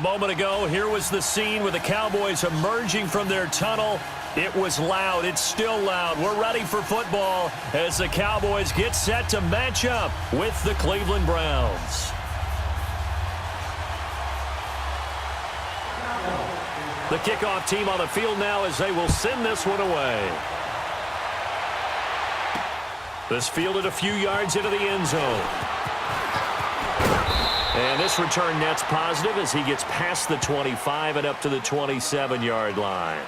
moment ago, here was the scene with the Cowboys emerging from their tunnel. It was loud. It's still loud. We're ready for football as the Cowboys get set to match up with the Cleveland Browns. The kickoff team on the field now as they will send this one away. This fielded a few yards into the end zone. And this return net's positive as he gets past the 25 and up to the 27-yard line.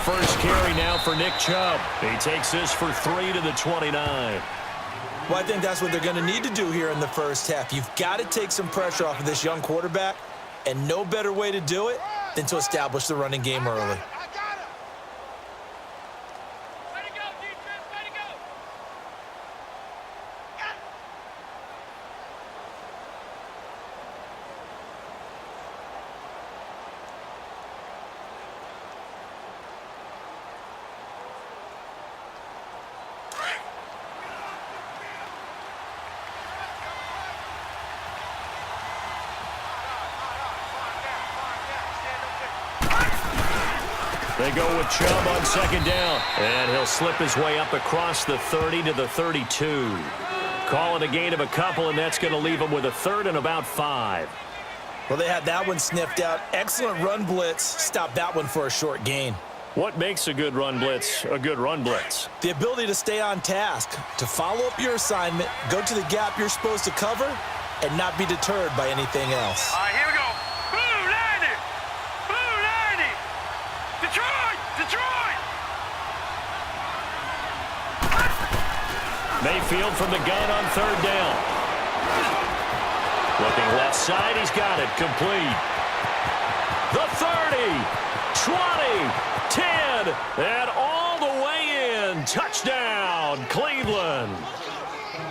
First carry now for Nick Chubb. He takes this for 3 to the 29. Well, I think that's what they're going to need to do here in the first half. You've got to take some pressure off of this young quarterback, and no better way to do it than to establish the running game early. They go with Chubb on second down. And he'll slip his way up across the 30 to the 32. Call it a gain of a couple, and that's going to leave him with a third and about 5. Well, they had that one sniffed out. Excellent run blitz. Stop that one for a short gain. What makes a good run blitz a good run blitz? The ability to stay on task, to follow up your assignment, go to the gap you're supposed to cover, and not be deterred by anything else. All right, here we go. Blue 90! Blue 90! Detroit! Detroit! Mayfield from the gun on third down. Looking left side, he's got it. Complete. The 30, 20, 10, and all the way in. Touchdown, Cleveland.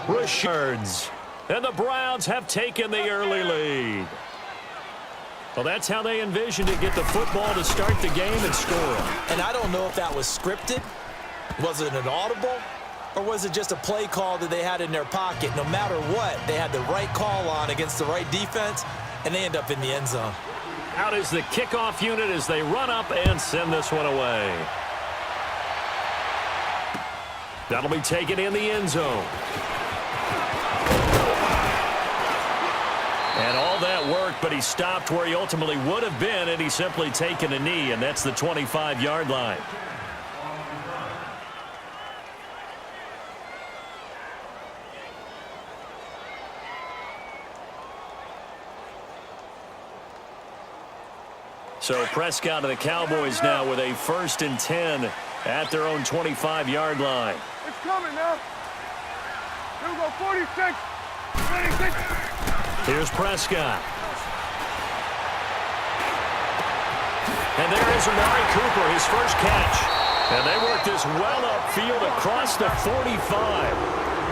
Richards. And the Browns have taken the early lead. Well, that's how they envisioned it. Get the football to start the game and score. And I don't know if that was scripted. Was it an audible? Or was it just a play call that they had in their pocket? No matter what, they had the right call on against the right defense, and they end up in the end zone. Out is the kickoff unit as they run up and send this one away. That'll be taken in the end zone. And all that work, but he stopped where he ultimately would have been, and he's simply taken a knee, and that's the 25-yard line. So Prescott of the Cowboys now with a 1st and 10 at their own 25-yard line. It's coming now. Here we go, 46. 26. Here's Prescott. And there is Amari Cooper, his first catch. And they work this well upfield across the 45.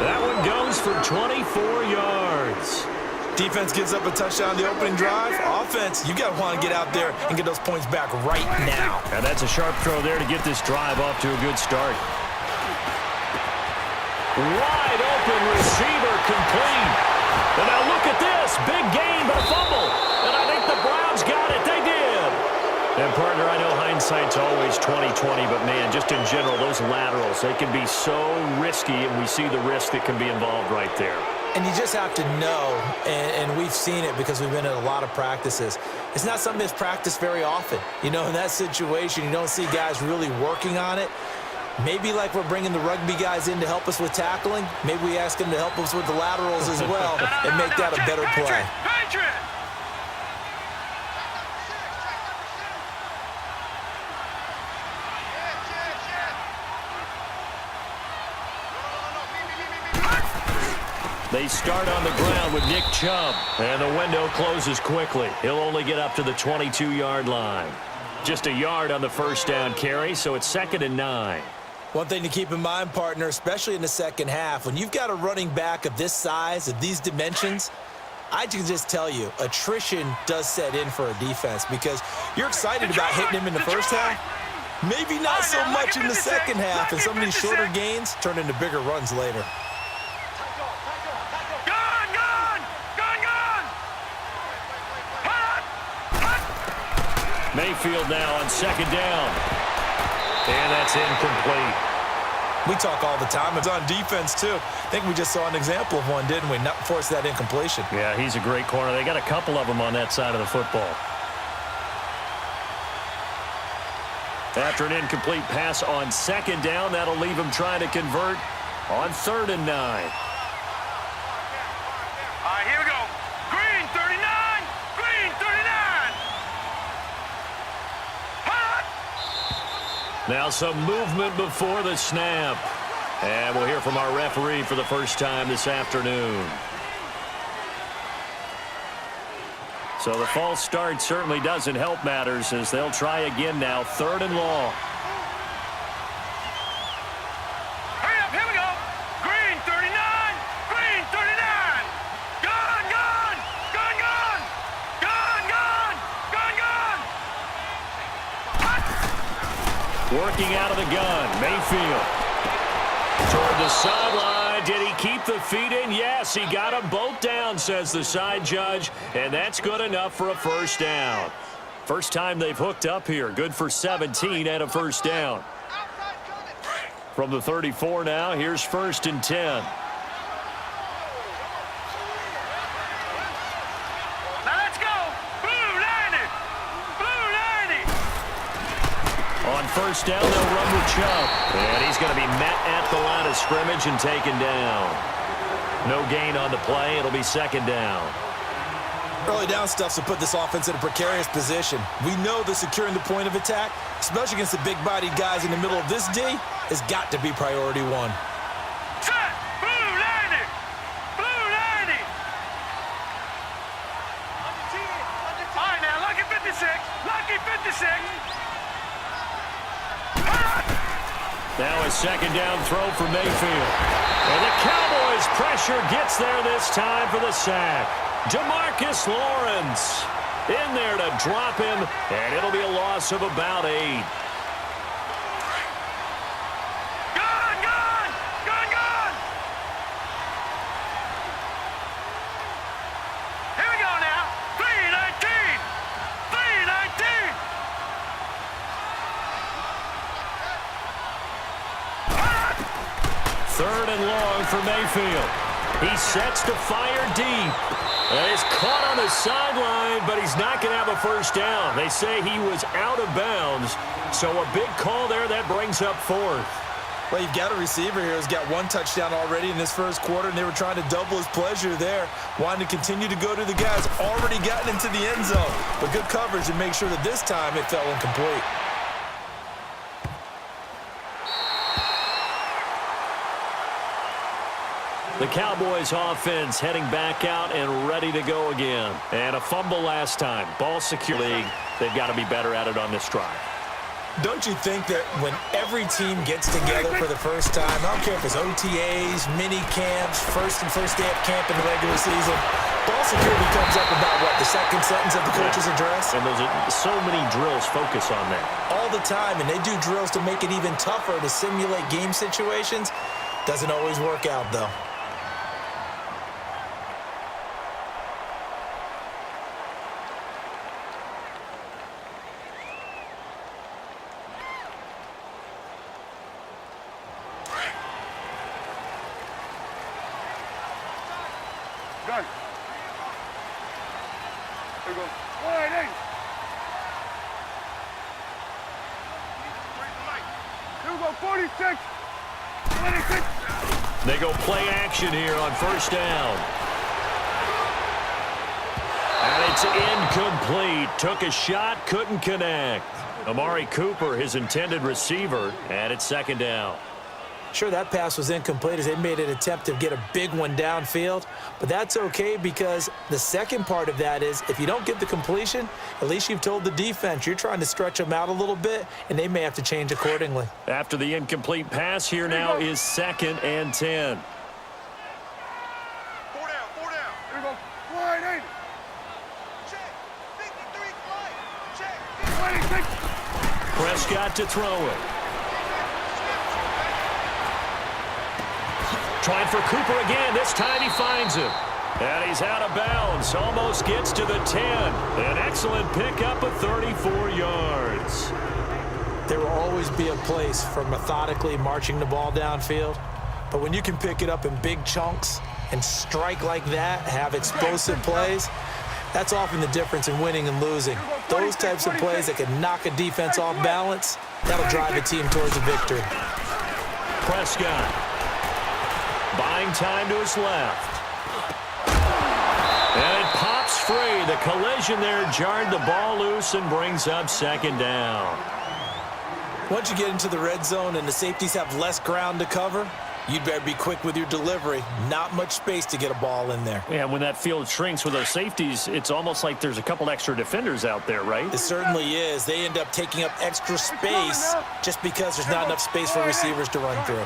That one goes for 24 yards. Defense gives up a touchdown the opening drive. Offense, you got to want to get out there and get those points back right now. And that's a sharp throw there to get this drive off to a good start. Wide open receiver complete. And now look at this. Big gain but a fumble. And I think the Browns got it. They did. And partner, I know hindsight's always 20/20, but man, just in general, those laterals, they can be so risky, and we see the risk that can be involved right there. And you just have to know, and we've seen it because we've been in a lot of practices. It's not something that's practiced very often. You know, in that situation, you don't see guys really working on it. Maybe like we're bringing the rugby guys in to help us with tackling. Maybe we ask them to help us with the laterals as well and make that a better play. They start on the ground with Nick Chubb, and the window closes quickly. He'll only get up to the 22-yard line. Just a yard on the first down carry, so it's 2nd and 9. One thing to keep in mind, partner, especially in the second half, when you've got a running back of this size, of these dimensions, I can just tell you, attrition does set in for a defense because you're excited about hitting him in the first half. Maybe not so much in the second half, and some of these shorter gains turn into bigger runs later. Mayfield now on 2nd down. And that's incomplete. We talk all the time. It's on defense, too. I think we just saw an example of one, didn't we? Not force that incompletion. Yeah, he's a great corner. They got a couple of them on that side of the football. After an incomplete pass on 2nd down, that'll leave him trying to convert on 3rd and 9. All right, here we go. Green 39. Green 39. Hot. Now some movement before the snap. And we'll hear from our referee for the first time this afternoon. So the false start certainly doesn't help matters as they'll try again now. 3rd and long. Hurry up, here we go. Green 39. Green 39. Gone, gone. Gone, gone. Gone, gone. Gone, gone. Hot. Working out of the gun, Mayfield. Toward the sideline. Did he keep the feet in? Yes, he got them both down, says the side judge, and that's good enough for a first down. First time they've hooked up here. Good for 17 and a first down. From the 34 now, here's 1st and 10. Now let's go. Blue 90. Blue 90. On 1st down, they'll run with Chubb. And he's going to be met at the line of scrimmage and taken down. No gain on the play. It'll be 2nd down. Early down stuff to put this offense in a precarious position. We know that securing the point of attack, especially against the big-bodied guys in the middle of this D, has got to be priority one. Set. Blue 90. Blue 90. All right, now, lucky 56. Lucky 56. Now a 2nd down throw for Mayfield. And the Cowboys' pressure gets there this time for the sack. DeMarcus Lawrence in there to drop him, and it'll be a loss of about 8. Gone, gone. Gone, gone. Here we go now. 319. 319. 3rd and long for Mayfield. He sets to fire deep. And he's caught on the sideline, but he's not going to have a first down. They say he was out of bounds. So a big call there that brings up 4th. Well, you've got a receiver here who's got 1 touchdown already in this first quarter, and they were trying to double his pleasure there, wanting to continue to go to the guys already gotten into the end zone. But good coverage to make sure that this time it fell incomplete. The Cowboys offense heading back out and ready to go again. And a fumble last time. Ball secure league. They've got to be better at it on this drive. Don't you think that when every team gets together for the first time, I don't care if it's OTAs, mini camps, first day of camp in the regular season, ball security comes up about what, the second sentence of the coach's address? And there's so many drills focus on that. All the time, and they do drills to make it even tougher to simulate game situations. Doesn't always work out, though. Gun. There we go. 180. Here we go. 46. 26. They go play action here on 1st down. And it's incomplete. Took a shot, couldn't connect. Amari Cooper, his intended receiver, and it's 2nd down. Sure, that pass was incomplete as they made an attempt to get a big one downfield, but that's okay because the second part of that is if you don't get the completion, at least you've told the defense you're trying to stretch them out a little bit, and they may have to change accordingly. After the incomplete pass, here now is 2nd and 10. 4 down, 4 down. Here we go. Wide 80. Check. 53 flight. Check. 26. Prescott to throw it. Trying for Cooper again. This time he finds him. And he's out of bounds. Almost gets to the 10. An excellent pickup of 34 yards. There will always be a place for methodically marching the ball downfield. But when you can pick it up in big chunks and strike like that, have explosive plays, that's often the difference in winning and losing. Those types of plays that can knock a defense off balance, that'll drive a team towards a victory. Prescott. Buying time to his left. And it pops free. The collision there jarred the ball loose and brings up 2nd down. Once you get into the red zone and the safeties have less ground to cover, you'd better be quick with your delivery. Not much space to get a ball in there. Yeah, when that field shrinks with those safeties, it's almost like there's a couple extra defenders out there, right? It certainly is. They end up taking up extra space just because there's not enough space for receivers to run through.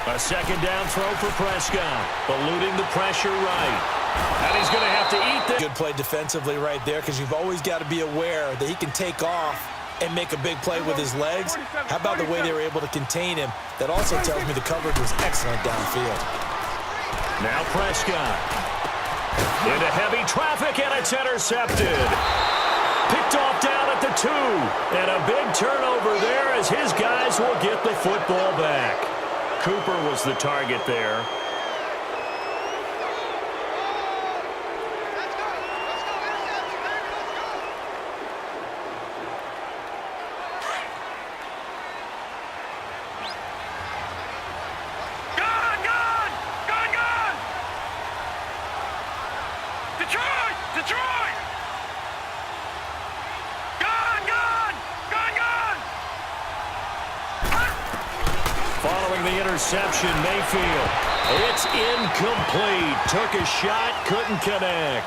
A 2nd down throw for Prescott. Eluding the pressure right. And he's going to have to eat this. Good play defensively right there because you've always got to be aware that he can take off and make a big play with his legs. How about the way they were able to contain him? That also tells me the coverage was excellent downfield. Now Prescott. Into heavy traffic, and it's intercepted. Picked off down at the 2. And a big turnover there as his guys will get the football back. Cooper was the target there. Detroit! Following the interception, Mayfield. It's incomplete. Took a shot, couldn't connect.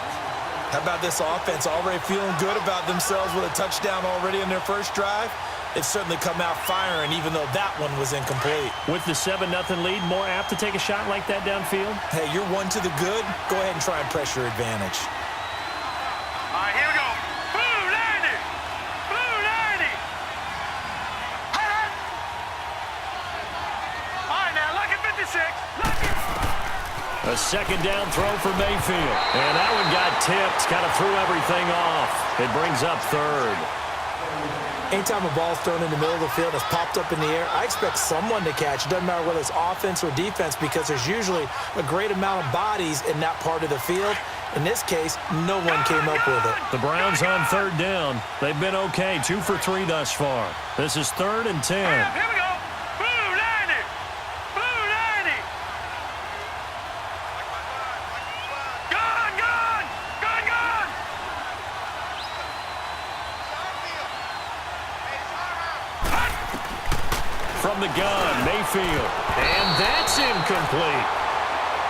How about this offense already feeling good about themselves with a touchdown already in their first drive? They've certainly come out firing, even though that one was incomplete. With the 7-0 lead, more apt to take a shot like that downfield? Hey, you're one to the good. Go ahead and try and press your advantage. All right, here we go. Blue 90! Blue 90! All right, now, look at 56. Look at... A 2nd down throw for Mayfield. And that one got tipped, kind of threw everything off. It brings up 3rd. Anytime a ball's thrown in the middle of the field that's popped up in the air, I expect someone to catch. It doesn't matter whether it's offense or defense because there's usually a great amount of bodies in that part of the field. In this case, no one came up with it. The Browns on 3rd down. They've been okay, 2 for 3 thus far. This is 3rd and 10. Here we go. Blue 90! Blue 90! Gone! From the gun, Mayfield. And that's incomplete.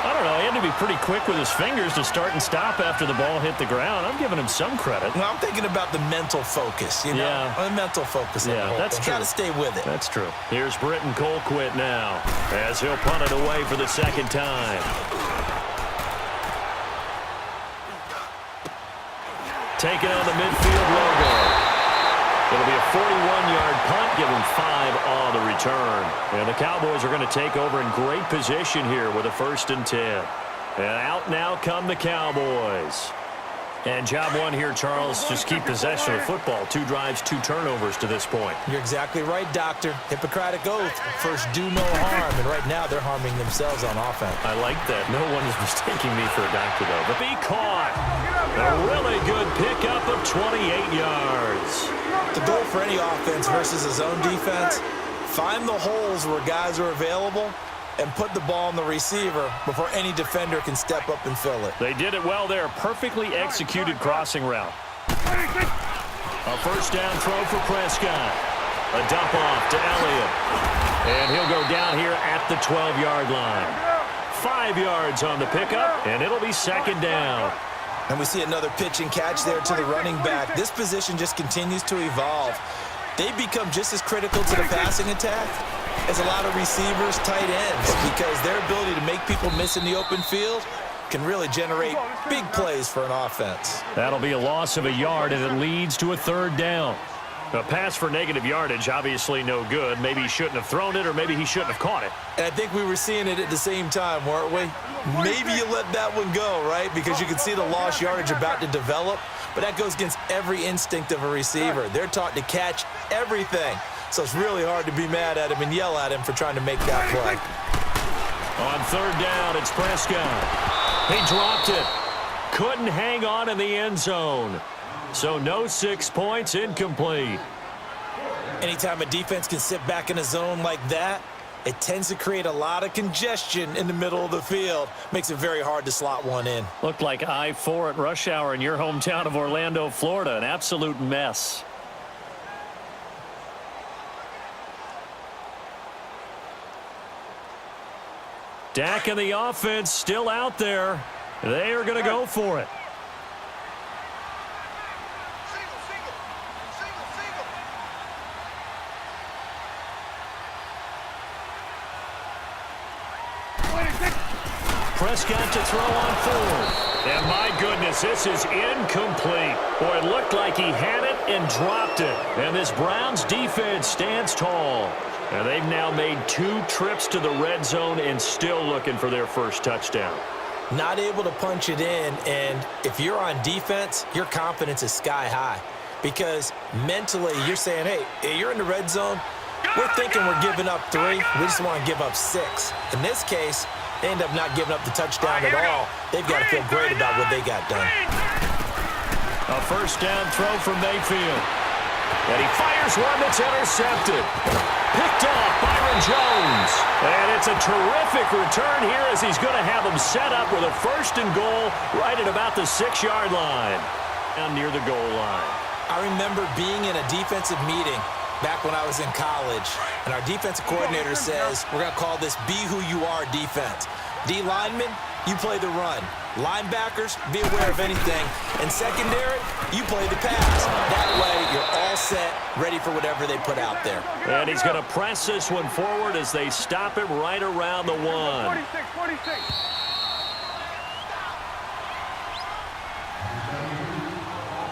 I don't know, he had to be pretty quick with his fingers to start and stop after the ball hit the ground. I'm giving him some credit. Well, I'm thinking about the mental focus, you know? Yeah. The mental focus. Yeah, that's true. Got to stay with it. That's true. Here's Britton Colquitt now as he'll punt it away for the 2nd time. Taking on the midfield logo. It'll be a 41-yard punt, give him 5 on the return. And the Cowboys are going to take over in great position here with a 1st and 10. And out now come the Cowboys. And job one here, Charles, just keep possession of the football. 2 drives, 2 turnovers to this point. You're exactly right, Doctor. Hippocratic oath. First, do no harm. And right now, they're harming themselves on offense. I like that. No one is mistaking me for a doctor, though. But be caught. A really good pickup of 28 yards. The goal for any offense versus a zone defense, find the holes where guys are available and put the ball on the receiver before any defender can step up and fill it. They did it well there. Perfectly executed crossing route. A 1st down throw for Prescott. A dump off to Elliott. And he'll go down here at the 12-yard line. 5 yards on the pickup, and it'll be second down. And we see another pitch and catch there to the running back. This position just continues to evolve. They become just as critical to the passing attack as a lot of receivers, tight ends, because their ability to make people miss in the open field can really generate big plays for an offense. That'll be a loss of a yard, and it leads to a third down. A pass for negative yardage, obviously no good. Maybe he shouldn't have thrown it, or maybe he shouldn't have caught it. And I think we were seeing it at the same time, weren't we? Maybe you let that one go, right? Because you can see the lost yardage about to develop, but that goes against every instinct of a receiver. They're taught to catch everything, so it's really hard to be mad at him and yell at him for trying to make that play. On third down, it's Prescott. He dropped it. Couldn't hang on in the end zone. So no 6 points, incomplete. Anytime a defense can sit back in a zone like that, it tends to create a lot of congestion in the middle of the field. Makes it very hard to slot one in. Looked like I-4 at rush hour in your hometown of Orlando, Florida. An absolute mess. Dak and the offense still out there. They are going to go for it. Prescott to throw on fourth. And my goodness, this is incomplete. Boy, it looked like he had it and dropped it. And this Browns defense stands tall. And they've now made 2 trips to the red zone and still looking for their first touchdown. Not able to punch it in, and if you're on defense, your confidence is sky high. Because mentally, you're saying, hey, you're in the red zone. We're thinking we're giving up 3. We just want to give up 6. In this case, they end up not giving up the touchdown at all. They've got to feel great about what they got done. A first down throw from Mayfield. And he fires one that's intercepted. Picked off Byron Jones. And it's a terrific return here as he's going to have him set up with a first and goal right at about the 6-yard line. Down near the goal line. I remember being in a defensive meeting back when I was in college, and our defensive coordinator says, we're going to call this be who you are defense. D linemen, you play the run. Linebackers, be aware of anything. And secondary, you play the pass. That way, you're all set, ready for whatever they put out there. And he's going to press this one forward as they stop him right around the 1. 46.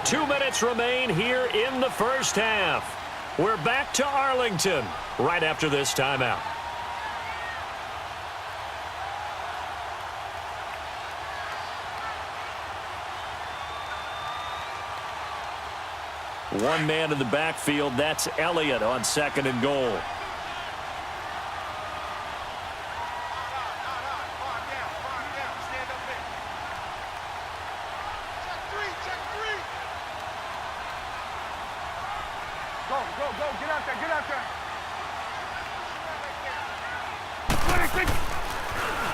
2 minutes remain here in the first half. We're back to Arlington right after this timeout. One man in the backfield, that's Elliott on 2nd and goal. Go, get out there.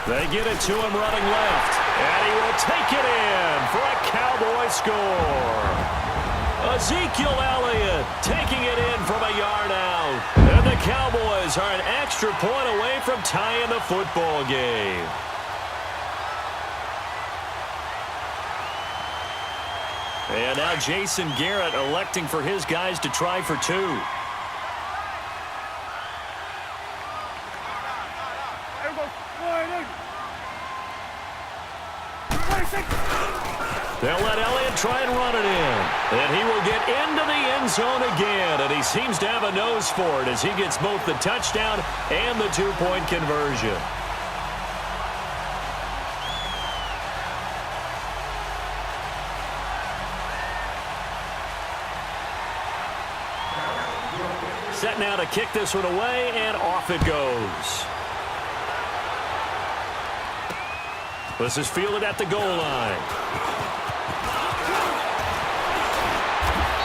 They get it to him running left, and he will take it in for a Cowboy score. Ezekiel Elliott taking it in from a yard out, and the Cowboys are an extra point away from tying the football game. And now Jason Garrett electing for his guys to try for 2. They'll let Elliott try and run it in. And he will get into the end zone again. And he seems to have a nose for it as he gets both the touchdown and the 2-point conversion. Set now to kick this one away, and off it goes. This is fielded at the goal line.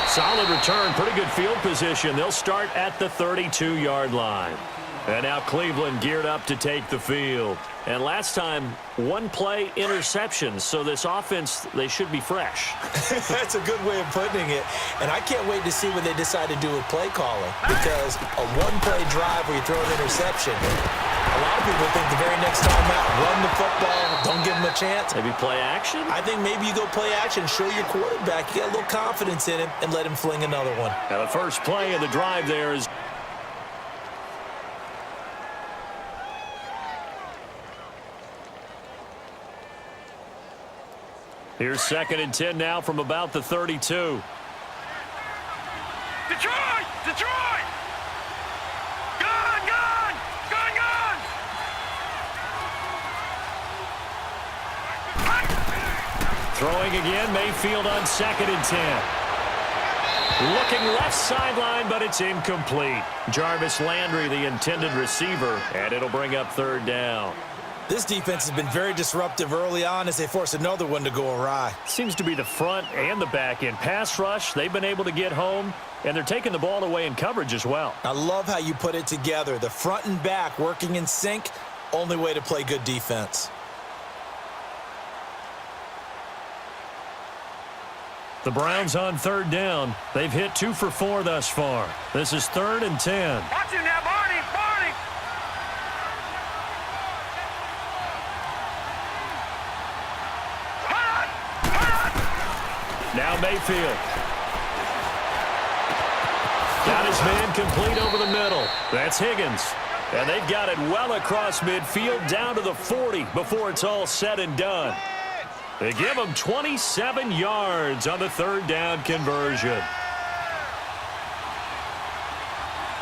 Solid return, pretty good field position. They'll start at the 32-yard line. And now Cleveland geared up to take the field. And last time, one-play interception. So this offense, they should be fresh. That's a good way of putting it. And I can't wait to see what they decide to do with play calling. Because a one-play drive where you throw an interception, a lot of people think the very next time out, run the football, don't give them a chance. Maybe play action? I think maybe you go play action, show your quarterback, you get a little confidence in him, and let him fling another one. Now the first play of the drive there is... Here's 2nd and 10 now from about the 32. Detroit! Detroit! Gone! Gone! Gone! Gone! Throwing again, Mayfield on 2nd and 10. Looking left sideline, but it's incomplete. Jarvis Landry, the intended receiver, and it'll bring up 3rd down. This defense has been very disruptive early on as they force another one to go awry. Seems to be the front and the back end. Pass rush, they've been able to get home, and they're taking the ball away in coverage as well. I love how you put it together. The front and back working in sync, only way to play good defense. The Browns on 3rd down. They've hit 2 for 4 thus far. This is 3rd and 10. Watch him now, Barney! Barney! Now Mayfield. Got his man complete over the middle. That's Higgins. And they've got it well across midfield down to the 40 before it's all said and done. They give him 27 yards on the 3rd down conversion.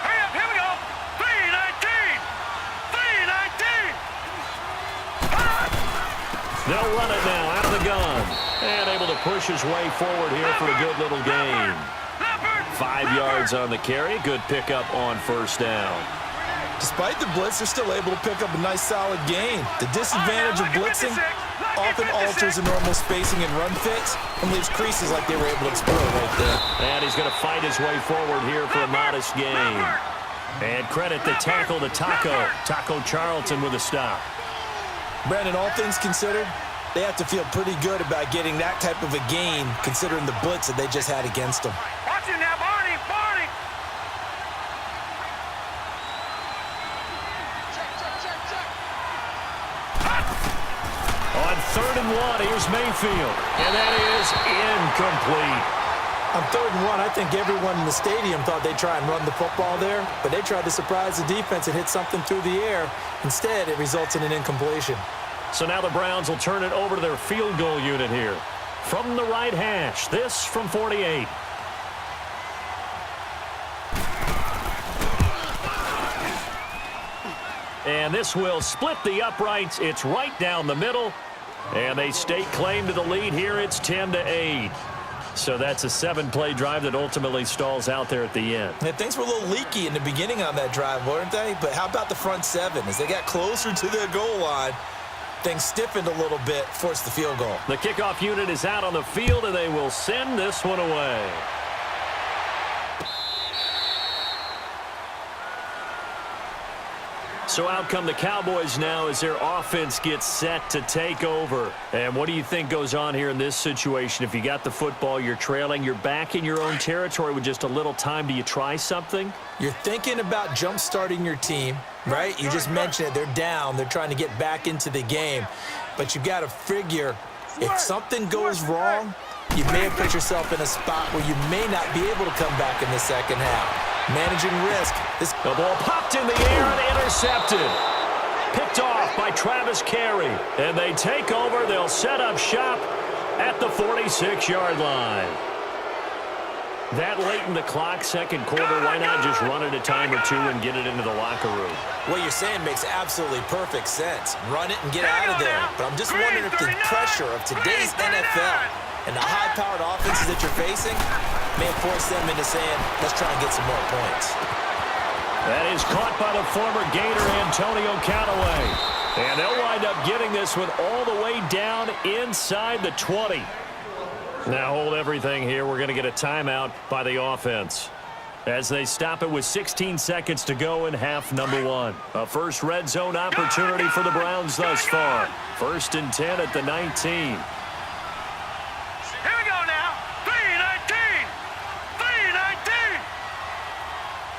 Hurry up, here we go! 319! 319! They'll run it now out of the gun. And able to push his way forward here for a good little gain. 5 yards on the carry. Good pickup on 1st down. Despite the blitz, they're still able to pick up a nice solid gain. The disadvantage of blitzing often alters the normal spacing and run fits and leaves creases like they were able to exploit right there. And he's going to fight his way forward here for a modest gain. And credit the tackle to Taco Charlton with a stop. Brandon, all things considered, they have to feel pretty good about getting that type of a gain considering the blitz that they just had against them. Watch him now, Barney! Barney! On 3rd and 1, here's Mayfield. And that is incomplete. On 3rd and 1, I think everyone in the stadium thought they'd try and run the football there, but they tried to surprise the defense and hit something through the air. Instead, it results in an incompletion. So now the Browns will turn it over to their field goal unit here. From the right hash, this from 48. And this will split the uprights. It's right down the middle. And they stake claim to the lead here. It's 10-8. So that's a 7-play drive that ultimately stalls out there at the end. And things were a little leaky in the beginning on that drive, weren't they? But how about the front 7? As they got closer to their goal line, things stiffened a little bit, forced the field goal. The kickoff unit is out on the field, and they will send this one away. So out come the Cowboys now as their offense gets set to take over. And what do you think goes on here in this situation? If you got the football, you're trailing, you're back in your own territory with just a little time. Do you try something? You're thinking about jump-starting your team, right? You just mentioned it. They're down. They're trying to get back into the game. But you've got to figure if something goes wrong, you may have put yourself in a spot where you may not be able to come back in the second half. Managing risk. The ball popped in the air and intercepted. Picked off by Travis Carey. And they take over. They'll set up shop at the 46-yard line. That late in the clock, second quarter, why not just run it a time or two and get it into the locker room? What you're saying makes absolutely perfect sense. Run it and get out of there. But I'm just wondering if the pressure of today's NFL and the high-powered offenses that you're facing may force them into saying, let's try and get some more points. That is caught by the former Gator Antonio Callaway. And they'll wind up getting this one all the way down inside the 20. Now hold everything here. We're going to get a timeout by the offense. as they stop it with 16 seconds to go in half number one. A first red zone opportunity for the Browns thus far. 1st and 10 at the 19. Here we go now. 3-19. 3-19.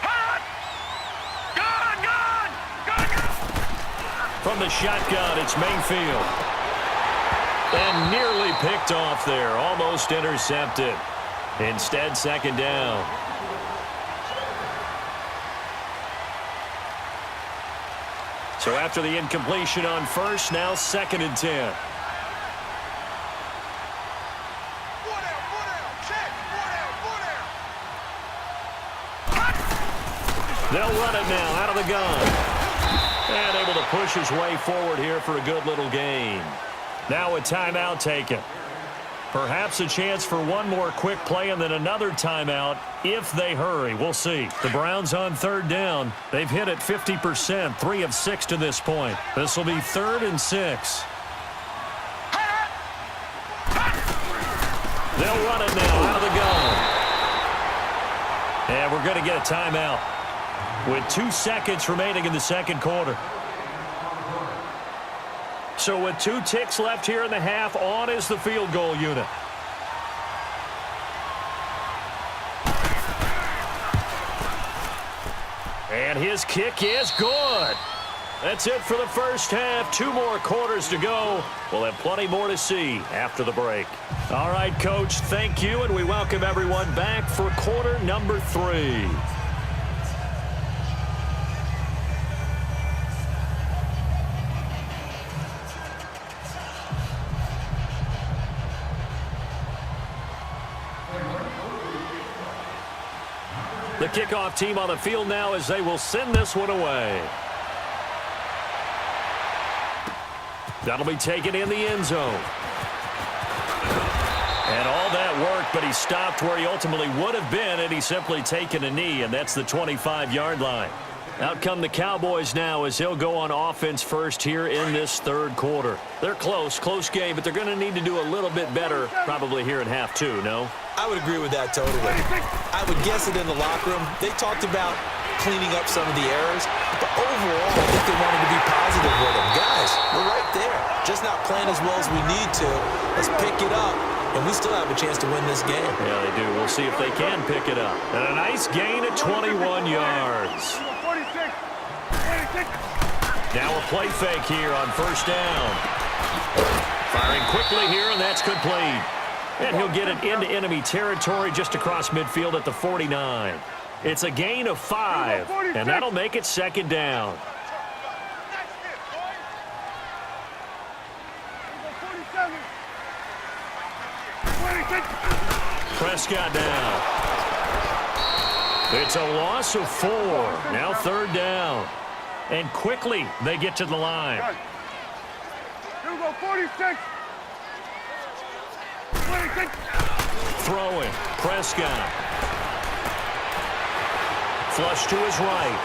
Hot. Gone. From the shotgun, it's Mayfield. And nearly picked off there. Almost intercepted. Instead, 2nd down. So after the incompletion on 1st, now 2nd and 10. They'll run it now out of the gun. And able to push his way forward here for a good little gain. Now a timeout taken. Perhaps a chance for one more quick play and then another timeout if they hurry. We'll see. The Browns on 3rd down. They've hit it 50%, 3 of 6 to this point. This will be 3rd and 6. They'll run it now out of the gun. And we're going to get a timeout with 2 seconds remaining in the 2nd quarter. So with 2 ticks left here in the half, on is the field goal unit. And his kick is good. That's it for the first half. 2 more quarters to go. We'll have plenty more to see after the break. All right, Coach, thank you, and we welcome everyone back for quarter number 3. The kickoff team on the field now as they will send this one away. That'll be taken in the end zone. And all that work, but he stopped where he ultimately would have been, and he's simply taken a knee, and that's the 25-yard line. Out come the Cowboys now as he'll go on offense first here in this 3rd quarter. They're close game, but they're going to need to do a little bit better probably here in half 2, no? I would agree with that totally. I would guess it in the locker room. They talked about cleaning up some of the errors, but overall, I think they wanted to be positive with them. Guys, we're right there. Just not playing as well as we need to. Let's pick it up, and we still have a chance to win this game. Yeah, they do. We'll see if they can pick it up. And a nice gain at 21 yards. Now a play fake here on 1st down. Firing quickly here, and that's complete. And he'll get it into enemy territory just across midfield at the 49. It's a gain of 5, and that'll make it 2nd down. Prescott now. It's a loss of 4. Now 3rd down. And quickly they get to the line. Here we go, 46. Throwing. Prescott. Flush to his right.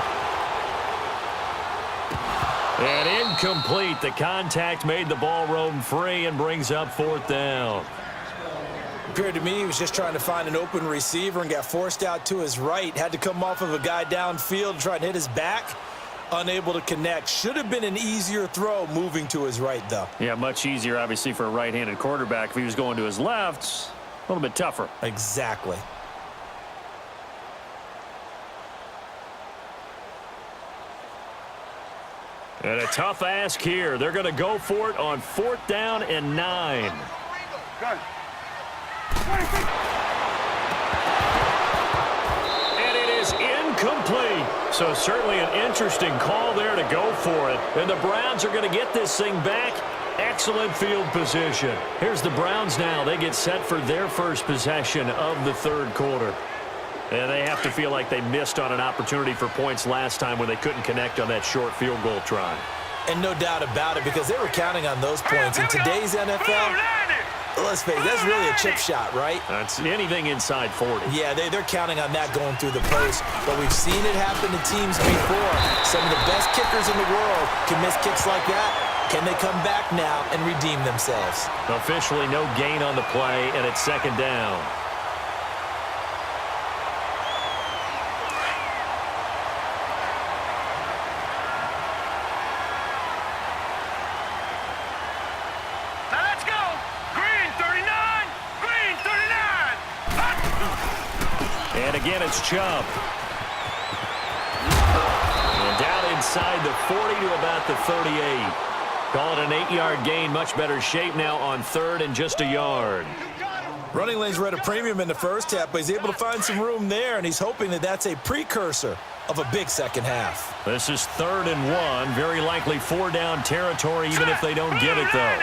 And incomplete. The contact made the ball roam free and brings up 4th down. Appeared to me he was just trying to find an open receiver and got forced out to his right. Had to come off of a guy downfield and try and hit his back. Unable to connect. Should have been an easier throw moving to his right, though. Yeah, much easier, obviously, for a right-handed quarterback. If he was going to his left, a little bit tougher. Exactly. And a tough ask here. They're going to go for it on 4th down and 9. Good. And it is incomplete. So certainly an interesting call there to go for it. And the Browns are going to get this thing back. Excellent field position. Here's the Browns now. They get set for their first possession of the 3rd quarter. And they have to feel like they missed on an opportunity for points last time when they couldn't connect on that short field goal try. And no doubt about it, because they were counting on those points. In today's NFL, let's face it, that's really a chip shot, right? That's anything inside 40. Yeah, they're counting on that going through the post. But we've seen it happen to teams before. Some of the best kickers in the world can miss kicks like that. Can they come back now and redeem themselves? Officially no gain on the play, and it's 2nd down. again, it's Chubb. And down inside the 40 to about the 38. Call it an 8-yard gain. Much better shape now on third and just a yard. Running lanes were at a premium in the first half, but he's able to find some room there, and he's hoping that that's a precursor of a big second half. This is 3rd and 1. Very likely 4-down territory, even if they don't get it, though.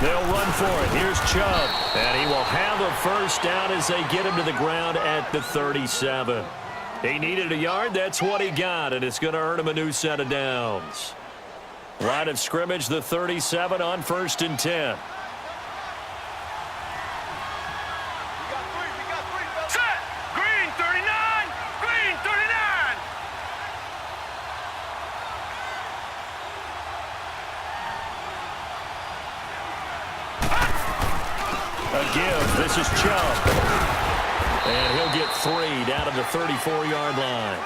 They'll run for it. Here's Chubb. And he will have a first down as they get him to the ground at the 37. He needed a yard. That's what he got, and it's going to earn him a new set of downs. Line of scrimmage, the 37 on 1st and 10. Set! Green 39! Green 39! A give. This is Chubb. And he'll get 3 down to the 34-yard line.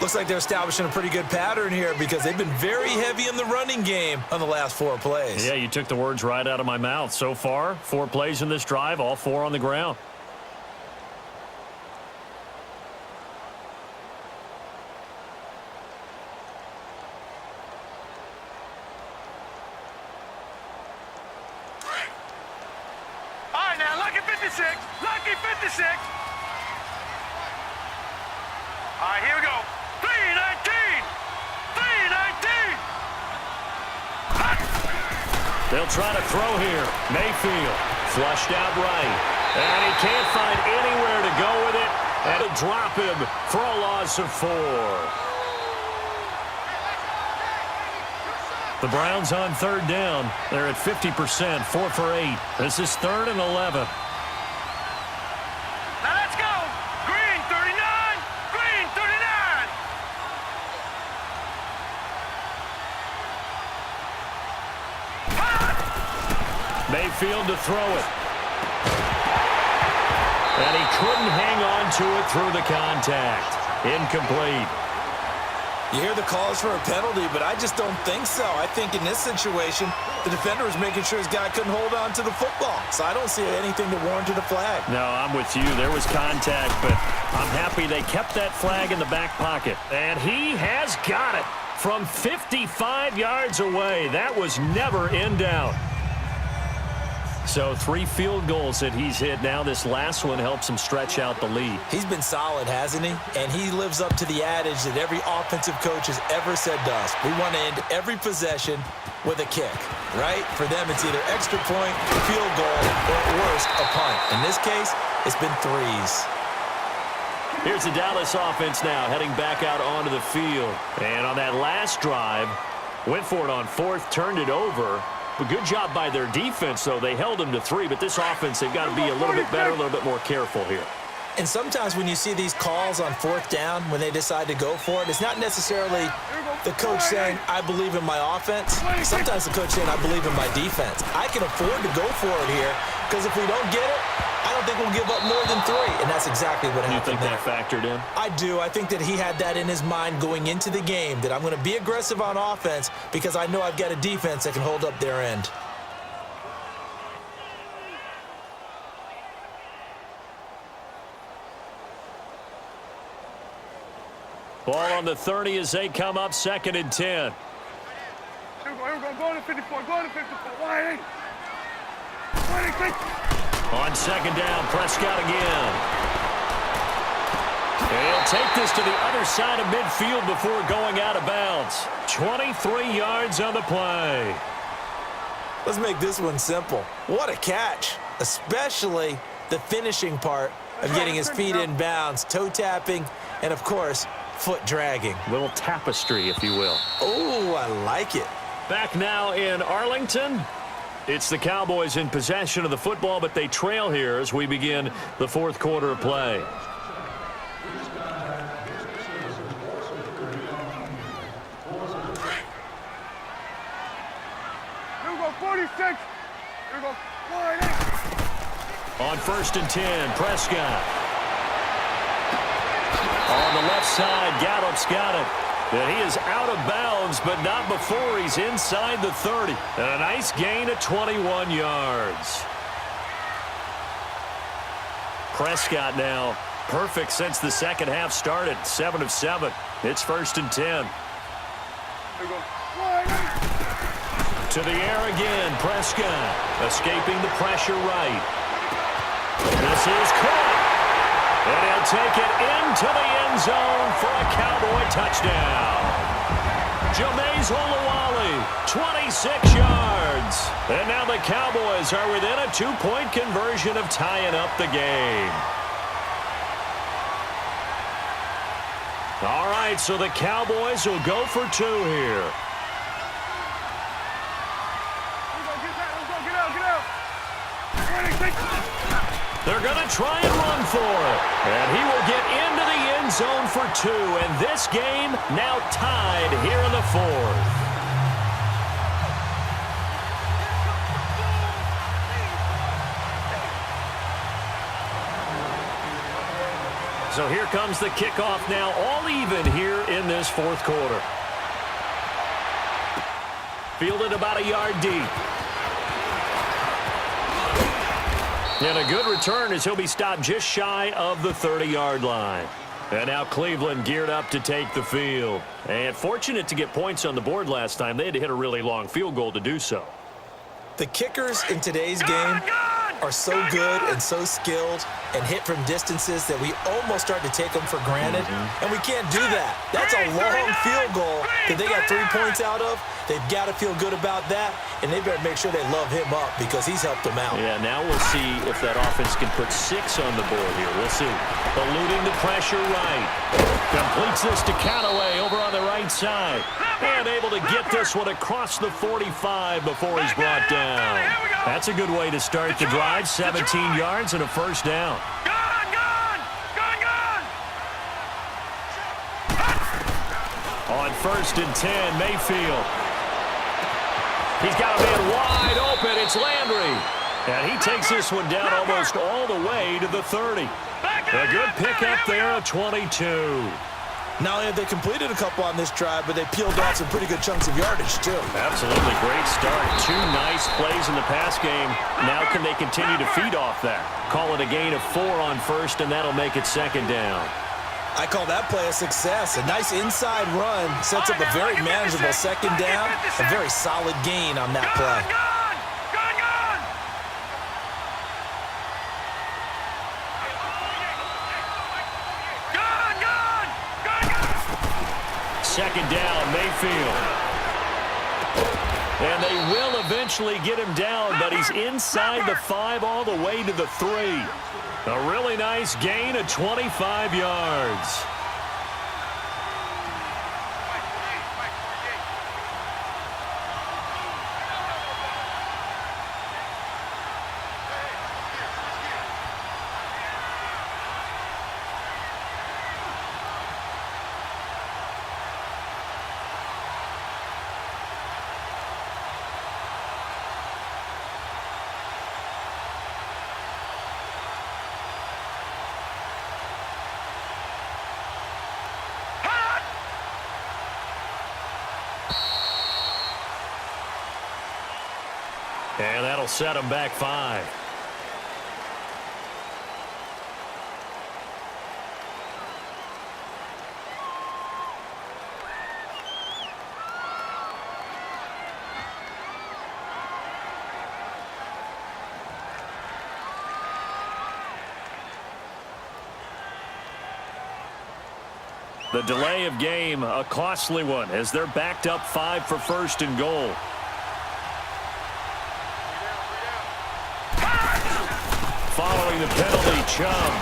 Looks like they're establishing a pretty good pattern here because they've been very heavy in the running game on the last 4 plays. Yeah, you took the words right out of my mouth. So far, 4 plays in this drive, all 4 on the ground. All right, now, lucky 56. Lucky 56. All right, here we go. 319. 319. They'll try to throw here. Mayfield flushed out right. And he can't find anywhere to go with it. And it'll drop him for a loss of 4. The Browns on 3rd down. They're at 50%, 4 for 8. This is 3rd and 11. Now let's go. Green 39. Green 39. Mayfield to throw it. And he couldn't hang on to it through the contact. Incomplete. You hear the calls for a penalty, but I just don't think so. I think in this situation, the defender was making sure his guy couldn't hold on to the football. So I don't see anything that warranted a flag. No, I'm with you. There was contact, but I'm happy they kept that flag in the back pocket. And he has got it from 55 yards away. That was never in doubt. So 3 field goals that he's hit now. This last one helps him stretch out the lead. He's been solid, hasn't he? And he lives up to the adage that every offensive coach has ever said to us. We want to end every possession with a kick, right? For them, it's either extra point, field goal, or at worst, a punt. In this case, it's been 3s. Here's the Dallas offense now heading back out onto the field. And on that last drive, went for it on 4th, turned it over. But good job by their defense, though. They held them to 3, but this offense, they've got to be a little bit better, a little bit more careful here. And sometimes when you see these calls on 4th down, when they decide to go for it, it's not necessarily the coach saying, I believe in my offense. Sometimes the coach saying, I believe in my defense. I can afford to go for it here because if we don't get it, I don't think we'll give up more than 3. And that's exactly what happened. You think that factored in? I do. I think that he had that in his mind going into the game, that I'm going to be aggressive on offense because I know I've got a defense that can hold up their end. Ball on the 30 as they come up, 2nd and 10. Here we go. Go to 54. Go to 54. Wide. On 2nd down, Prescott again. He'll take this to the other side of midfield before going out of bounds. 23 yards on the play. Let's make this one simple. What a catch, especially the finishing part of getting his feet in bounds, toe tapping, and of course, foot dragging. Little tapestry, if you will. Oh, I like it. Back now in Arlington. It's the Cowboys in possession of the football, but they trail here as we begin the 4th quarter of play. Here we go. 46. Here we go. Wide. On 1st and 10, Prescott. On the left side, Gallup's got it. And he is out of bounds, but not before he's inside the 30. And a nice gain of 21 yards. Prescott now perfect since the second half started. 7 of 7. It's 1st and 10. To the air again, Prescott escaping the pressure right. This is caught. And he'll take it into the end zone for a Cowboy touchdown. Jameis Olawale, 26 yards. And now the Cowboys are within a 2-point conversion of tying up the game. All right, so the Cowboys will go for 2 here. They're going to try and run for it. And he will get into the end zone for 2. And this game now tied here in the 4th. So here comes the kickoff now, all even here in this 4th quarter. Fielded about a yard deep. And a good return as he'll be stopped just shy of the 30-yard line. And now Cleveland geared up to take the field. And fortunate to get points on the board last time. They had to hit a really long field goal to do so. The kickers in today's game are so good and so skilled and hit from distances that we almost start to take them for granted. And we can't do that. That's a long field goal that they got 3 points out of. They've got to feel good about that, and they better make sure they love him up because he's helped them out. Yeah, now we'll see if that offense can put 6 on the board here. We'll see. Eluding the pressure right. Completes this to Callaway over on the right side. And able to get this one across the 45 before he's brought down. That's a good way to start the drive. 17 yards and a 1st down. On 1st and 10, Mayfield. He's got a man wide open. It's Landry. And he takes this one down almost all the way to the 30. A good pickup there at 22. Not only have they completed a couple on this drive, but they peeled off some pretty good chunks of yardage, too. Absolutely great start. 2 nice plays in the pass game. Now can they continue to feed off that? Call it a gain of 4 on 1st, and that'll make it 2nd down. I call that play a success. A nice inside run sets up a very manageable 2nd down. A very solid gain on that play. 2nd down, Mayfield. And they will eventually get him down, but he's inside the 5 all the way to the 3. A really nice gain of 25 yards. And that'll set him back 5. The delay of game, a costly one, as they're backed up 5 for 1st and goal. Following the penalty, Chubb.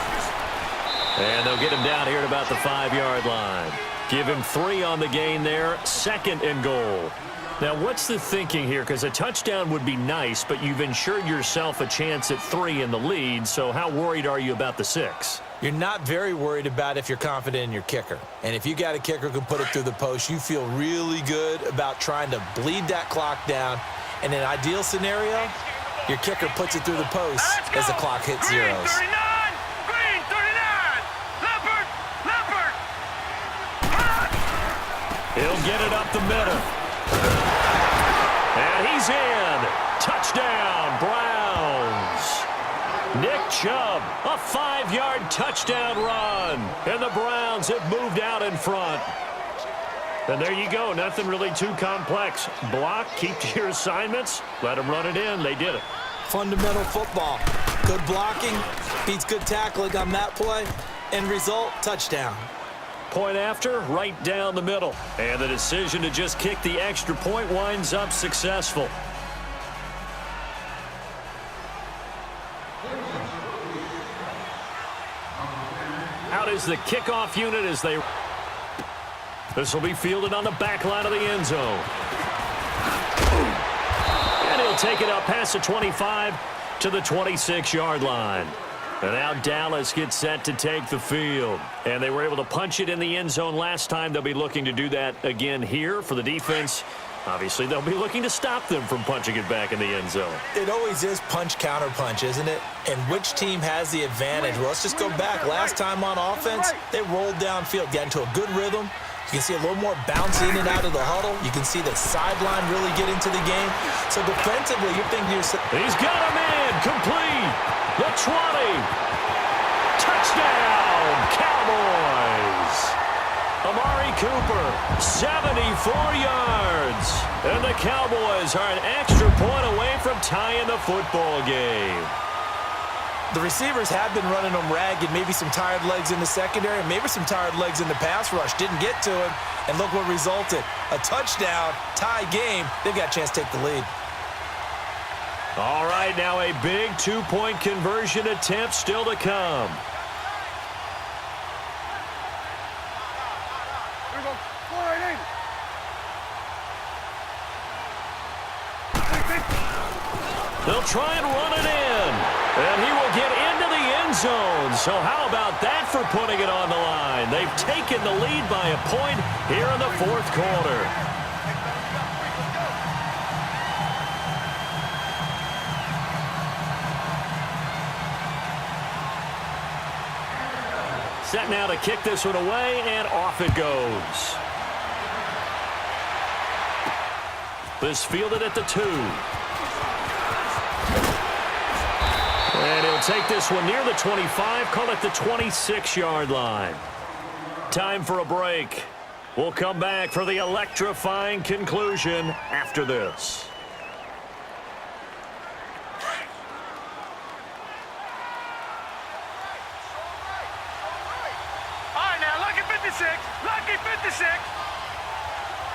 And they'll get him down here at about the 5-yard line. Give him 3 on the gain there, 2nd and goal. Now, what's the thinking here? Because a touchdown would be nice, but you've ensured yourself a chance at 3 in the lead, so how worried are you about the 6? You're not very worried about if you're confident in your kicker. And if you got a kicker who can put it through the post, you feel really good about trying to bleed that clock down. In an ideal scenario, your kicker puts it through the post as the clock hits zeros. Green 39! Green 39! Leopard! Leopard! He'll get it up the middle. And he's in. Touchdown, Browns. Nick Chubb, a 5-yard touchdown run. And the Browns have moved out in front. And there you go. Nothing really too complex. Block, keep to your assignments, let them run it in. They did it. Fundamental football. Good blocking beats good tackling on that play. End result, touchdown. Point after, right down the middle. And the decision to just kick the extra point winds up successful. Out is the kickoff unit as they... This will be fielded on the back line of the end zone. And he'll take it up past the 25 to the 26-yard line. And now Dallas gets set to take the field. And they were able to punch it in the end zone last time. They'll be looking to do that again here for the defense. Obviously, they'll be looking to stop them from punching it back in the end zone. It always is punch-counter-punch, isn't it? And which team has the advantage? Well, let's just go back. Last time on offense, they rolled downfield, got into a good rhythm. You can see a little more bounce in and out of the huddle. You can see the sideline really get into the game. So defensively, you're thinking to yourself, he's got a man complete. The 20. Touchdown, Cowboys. Amari Cooper, 74 yards. And the Cowboys are an extra point away from tying the football game. the receivers have been running them ragged, maybe some tired legs in the secondary, maybe some tired legs in the pass rush. Didn't get to him, and look what resulted. A touchdown, tie game. They've got a chance to take the lead. All right, now a big two-point conversion attempt still to come. Here we go. 480. They'll try and run it in, and he will get into the end zone. So how about that for putting it on the line? They've taken the lead by a point here in the fourth quarter. Set now to kick this one away, and off it goes. This fielded at the 2. And he'll take this one near the 25, call it the 26-yard line. Time for a break. We'll come back for the electrifying conclusion after this. All right, now, lucky 56. Lucky 56.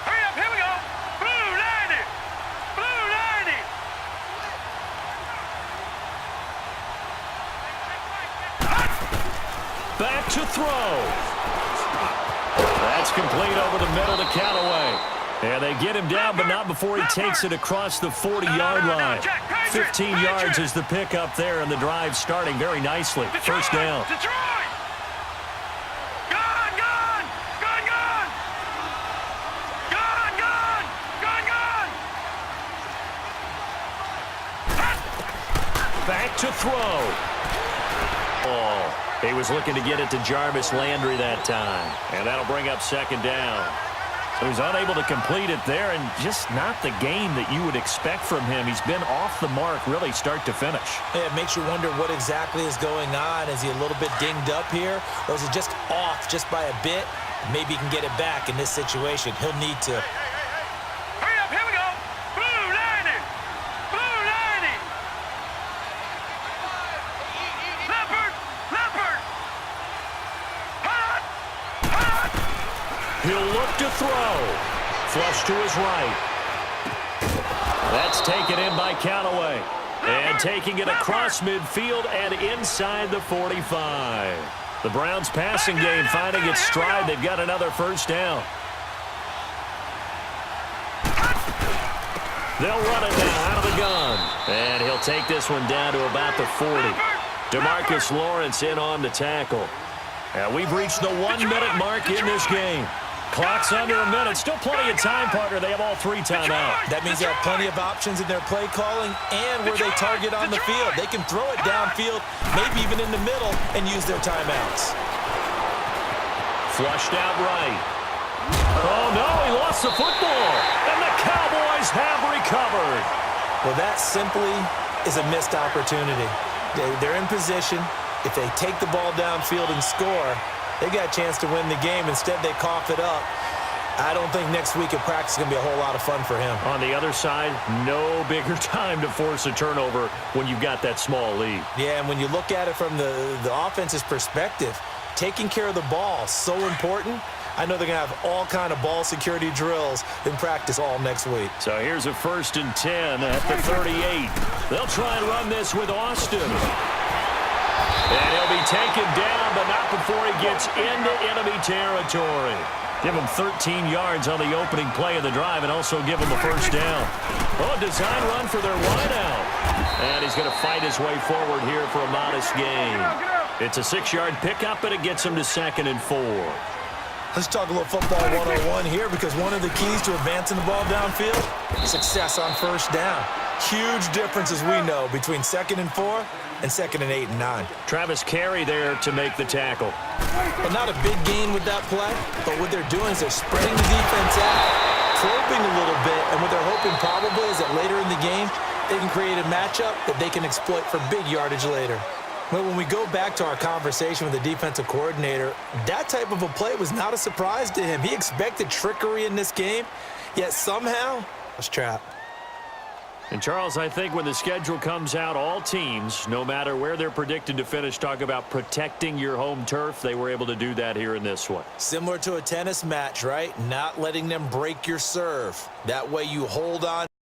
Hurry up, here we go. Blue 90. Blue 90. Back to throw. That's complete over the middle to Callaway. And they get him down, but not before he takes it across the 40-yard line. 15 yards is the pickup there, and the drive starting very nicely. First down. Detroit. Gone, gone. Gone, gone. Gone, gone. Gone, gone. Back to throw. Ball. He was looking to get it to Jarvis Landry that time. And that'll bring up second down. So he's unable to complete it there, and just not the game that you would expect from him. He's been off the mark really start to finish. Yeah, it makes you wonder what exactly is going on. Is he a little bit dinged up here, or is he just off just by a bit? Maybe he can get it back in this situation. He'll need to. Hurry up, here we go. Blue 90. Blue 90. Leopard. Leopard. Hot. Hot. He'll look to throw. Flush to his right. That's taken in by Callaway. And taking it across midfield and inside the 45. The Browns passing game finding its stride. They've got another first down. They'll run it now out of the gun. And he'll take this one down to about the 40. DeMarcus Lawrence in on the tackle. And we've reached the 1-minute mark in this game. Clock's under a minute. Still plenty of time, partner. They have all 3 timeouts. That means they have plenty of options in their play calling and where they target on the field. They can throw it downfield, maybe even in the middle, and use their timeouts. Flushed out right. Oh, no, he lost the football. And the Cowboys have recovered. Well, that simply is a missed opportunity. They're in position. If they take the ball downfield and score, they got a chance to win the game. Instead, they cough it up. I don't think next week at practice is going to be a whole lot of fun for him. On the other side, no bigger time to force a turnover when you've got that small lead. Yeah, and when you look at it from the offense's perspective, taking care of the ball is so important. I know they're going to have all kind of ball security drills in practice all next week. So here's a 1st and 10 at the 38. They'll try and run this with Austin. And he'll be taken down, but not before he gets into enemy territory. Give him 13 yards on the opening play of the drive and also give him a 1st down. Oh, design run for their wideout. And he's going to fight his way forward here for a modest gain. It's a 6-yard pickup, and it gets him to 2nd and 4. Let's talk a little football 101 here, because one of the keys to advancing the ball downfield, success on 1st down. Huge difference, as we know, between 2nd and 4 and 2nd and 8 and 9. Travis Carey there to make the tackle. But not a big gain with that play, but what they're doing is they're spreading the defense out, probing a little bit, and what they're hoping probably is that later in the game, they can create a matchup that they can exploit for big yardage later. But when we go back to our conversation with the defensive coordinator, that type of a play was not a surprise to him. He expected trickery in this game, yet somehow was trapped. And, Charles, I think when the schedule comes out, all teams, no matter where they're predicted to finish, talk about protecting your home turf. They were able to do that here in this one. Similar to a tennis match, right? Not letting them break your serve. That way you hold on